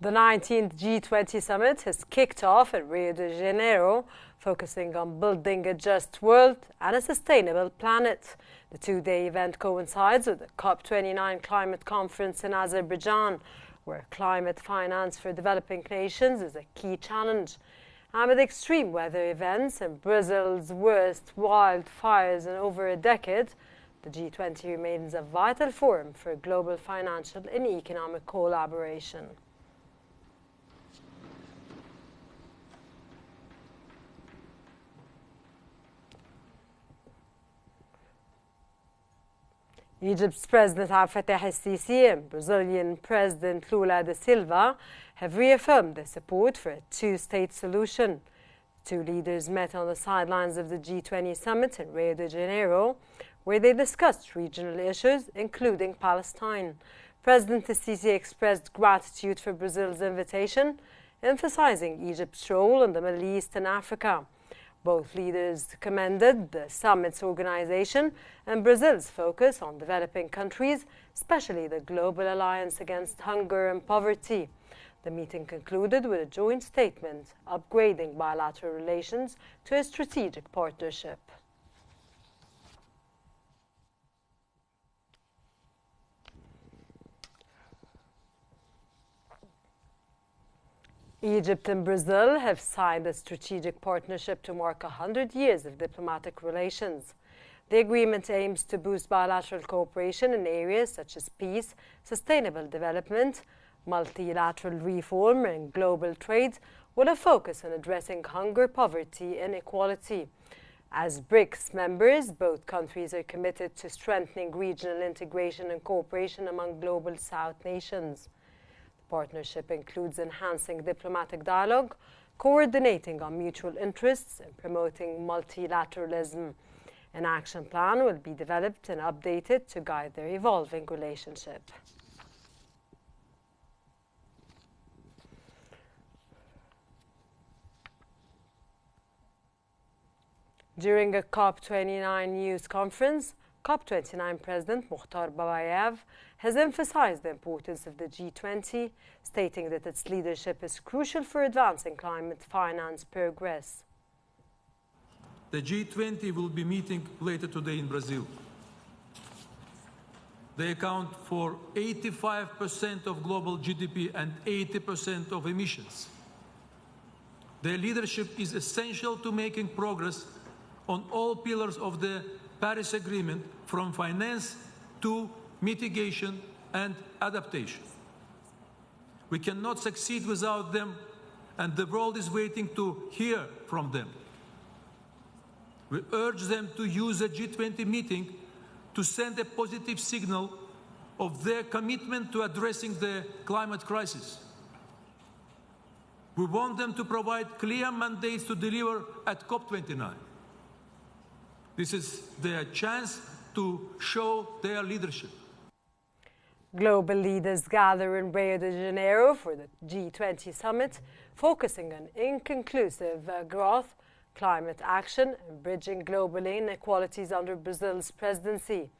The 19th G20 summit has kicked off at Rio de Janeiro, focusing on building a just world and a sustainable planet. The two-day event coincides with the COP29 climate conference in Azerbaijan, where climate finance for developing nations is a key challenge. Amid extreme weather events and Brazil's worst wildfires in over a decade, the G20 remains a vital forum for global financial and economic collaboration. Egypt's President Abdel Fattah el-Sisi and Brazilian President Lula da Silva have reaffirmed their support for a two-state solution. The two leaders met on the sidelines of the G20 summit in Rio de Janeiro, where they discussed regional issues, including Palestine. President el-Sisi expressed gratitude for Brazil's invitation, emphasizing Egypt's role in the Middle East and Africa. Both leaders commended the summit's organization and Brazil's focus on developing countries, especially the Global Alliance Against Hunger and Poverty. The meeting concluded with a joint statement upgrading bilateral relations to a strategic partnership. Egypt and Brazil have signed a strategic partnership to mark 100 years of diplomatic relations. The agreement aims to boost bilateral cooperation in areas such as peace, sustainable development, multilateral reform, and global trade, with a focus on addressing hunger, poverty, and inequality. As BRICS members, both countries are committed to strengthening regional integration and cooperation among Global South nations. Partnership includes enhancing diplomatic dialogue, coordinating on mutual interests, and promoting multilateralism. An action plan will be developed and updated to guide their evolving relationship. During a COP29 news conference, COP29 President Mukhtar Babayev has emphasized the importance of the G20, stating that its leadership is crucial for advancing climate finance progress. The G20 will be meeting later today in Brazil. They account for 85% of global GDP and 80% of emissions. Their leadership is essential to making progress on all pillars of the Paris Agreement, from finance to mitigation and adaptation. We cannot succeed without them, and the world is waiting to hear from them. We urge them to use the G20 meeting to send a positive signal of their commitment to addressing the climate crisis. We want them to provide clear mandates to deliver at COP29. This is their chance to show their leadership. Global leaders gather in Rio de Janeiro for the G20 summit, focusing on inconclusive growth, climate action, and bridging global inequalities under Brazil's presidency.